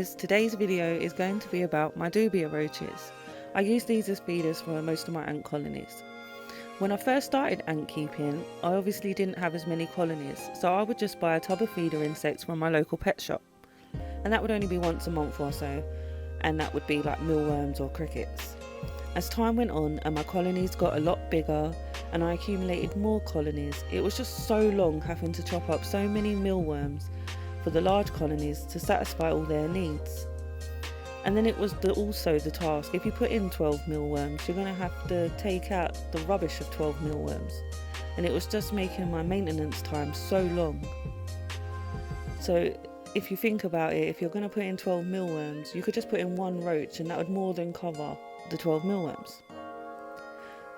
guys, today's video is going to be about my Dubia roaches. I use these as feeders for most of my ant colonies. When I first started ant keeping, I obviously didn't have as many colonies, so I would just buy a tub of feeder insects from my local pet shop. And that would only be once a month or so, and that would be like mealworms or crickets. As time went on and my colonies got a lot bigger and I accumulated more colonies, it was just so long having to chop up so many mealworms for the large colonies to satisfy all their needs. And then it was also the task, if you put in 12 mealworms, you're going to have to take out the rubbish of 12 mealworms. And it was just making my maintenance time so long. So if you think about it, if you're going to put in 12 mealworms, you could just put in one roach and that would more than cover the 12 mealworms.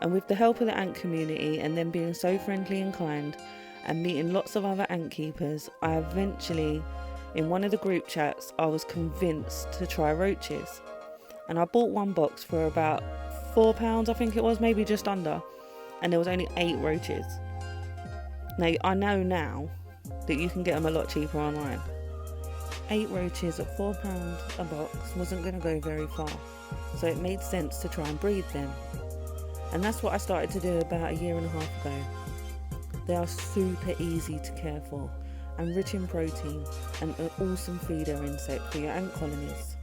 And with the help of the ant community and them being so friendly and kind and meeting lots of other ant keepers, I eventually, in one of the group chats, I was convinced to try roaches. And I bought one box for about £4, I think it was, maybe just under, and there was only 8 roaches. Now I know now that you can get them a lot cheaper online. 8 roaches at £4 a box wasn't going to go very far, so it made sense to try and breed them. And that's what I started to do about a year and a half ago. They are super easy to care for and rich in protein and an awesome feeder insect for your ant colonies.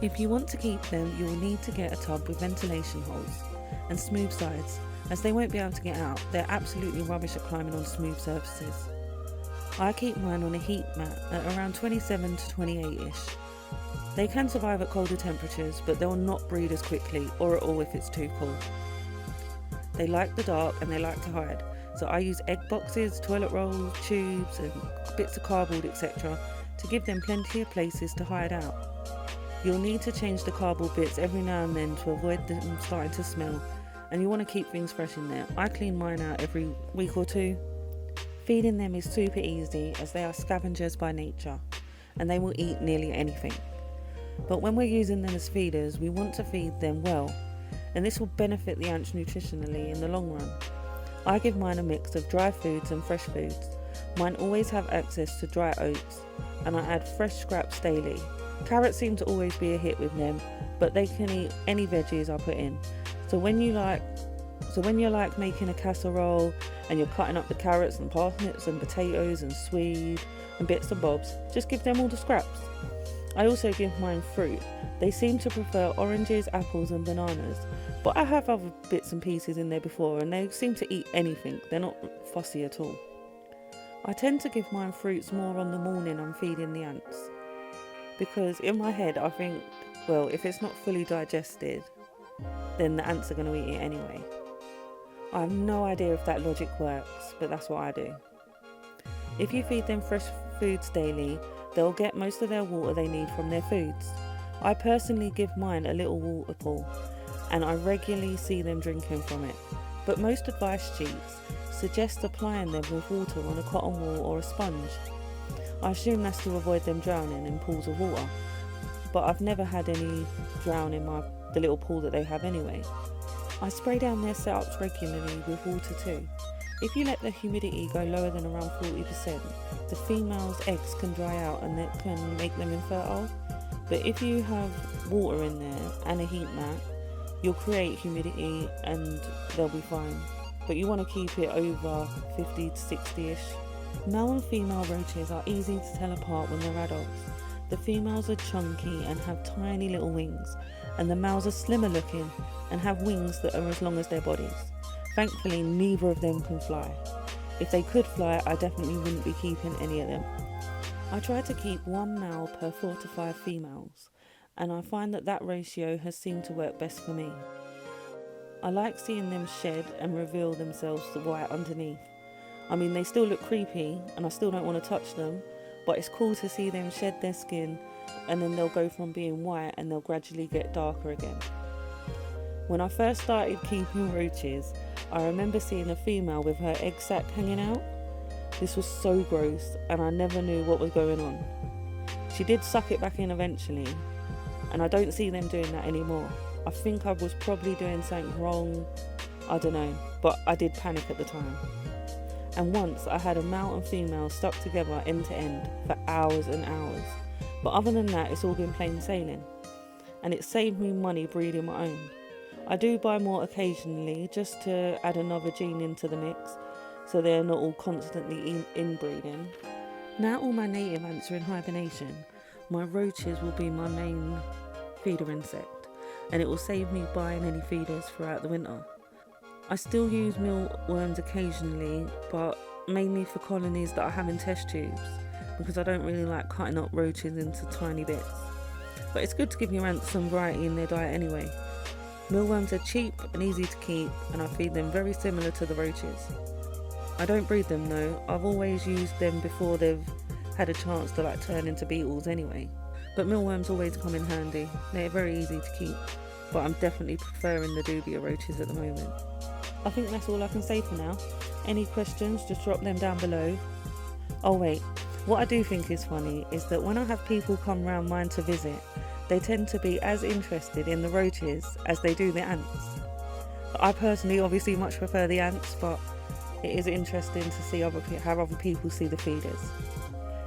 If you want to keep them, you will need to get a tub with ventilation holes and smooth sides, as they won't be able to get out. They're absolutely rubbish at climbing on smooth surfaces. I keep mine on a heat mat at around 27 to 28ish. They can survive at colder temperatures, but they will not breed as quickly or at all if it's too cold. They like the dark and they like to hide, so I use egg boxes, toilet rolls, tubes and bits of cardboard, etc. to give them plenty of places to hide out. You'll need to change the cardboard bits every now and then to avoid them starting to smell, and you want to keep things fresh in there. I clean mine out every week or two. Feeding them is super easy as they are scavengers by nature and they will eat nearly anything. But when we're using them as feeders, we want to feed them well, and this will benefit the ants nutritionally in the long run. I give mine a mix of dry foods and fresh foods. Mine always have access to dry oats, and I add fresh scraps daily. Carrots seem to always be a hit with them, but they can eat any veggies I put in. So when you're like making a casserole and you're cutting up the carrots and parsnips and potatoes and swede and bits and bobs, just give them all the scraps. I also give mine fruit. They seem to prefer oranges, apples and bananas, but I have other bits and pieces in there before and they seem to eat anything. They're not fussy at all. I tend to give mine fruits more on the morning I'm feeding the ants, because in my head I think, well, if it's not fully digested, then the ants are going to eat it anyway. I have no idea if that logic works, but that's what I do. If you feed them fresh foods daily, they'll get most of their water they need from their foods. I personally give mine a little water pool and I regularly see them drinking from it. But most advice sheets suggest applying them with water on a cotton wool or a sponge. I assume that's to avoid them drowning in pools of water, but I've never had any drown in the little pool that they have anyway. I spray down their setups regularly with water too. If you let the humidity go lower than around 40%, the female's eggs can dry out and that can make them infertile. But if you have water in there and a heat mat, you'll create humidity and they'll be fine. But you want to keep it over 50 to 60ish. Male and female roaches are easy to tell apart when they're adults. The females are chunky and have tiny little wings, and the males are slimmer looking and have wings that are as long as their bodies. Thankfully, neither of them can fly. If they could fly, I definitely wouldn't be keeping any of them. I try to keep 1 male per 4 to 5 females, and I find that ratio has seemed to work best for me. I like seeing them shed and reveal themselves to white underneath. I mean, they still look creepy, and I still don't want to touch them, but it's cool to see them shed their skin, and then they'll go from being white and they'll gradually get darker again. When I first started keeping roaches, I remember seeing a female with her egg sac hanging out. This was so gross and I never knew what was going on. She did suck it back in eventually, and I don't see them doing that anymore. I think I was probably doing something wrong, I don't know, but I did panic at the time. And once I had a male and female stuck together end to end for hours and hours, But other than that, it's all been plain sailing, and it's saved me money breeding my own. I do buy more occasionally just to add another gene into the mix, so they're not all constantly inbreeding. Now all my native ants are in hibernation, my roaches will be my main feeder insect, and it will save me buying any feeders throughout the winter. I still use mealworms occasionally, but mainly for colonies that I have in test tubes, because I don't really like cutting up roaches into tiny bits. But it's good to give your ants some variety in their diet anyway. Mealworms are cheap and easy to keep, and I feed them very similar to the roaches. I don't breed them though, I've always used them before they've had a chance to turn into beetles anyway. But mealworms always come in handy, they're very easy to keep, but I'm definitely preferring the Dubia roaches at the moment. I think that's all I can say for now. Any questions, just drop them down below. Oh wait, what I do think is funny is that when I have people come round mine to visit, they tend to be as interested in the roaches as they do the ants. I personally obviously much prefer the ants, but it is interesting to see how other people see the feeders.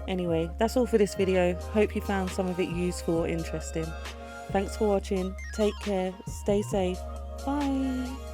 Anyway, that's all for this video. Hope you found some of it useful or interesting. Thanks for watching. Take care. Stay safe. Bye.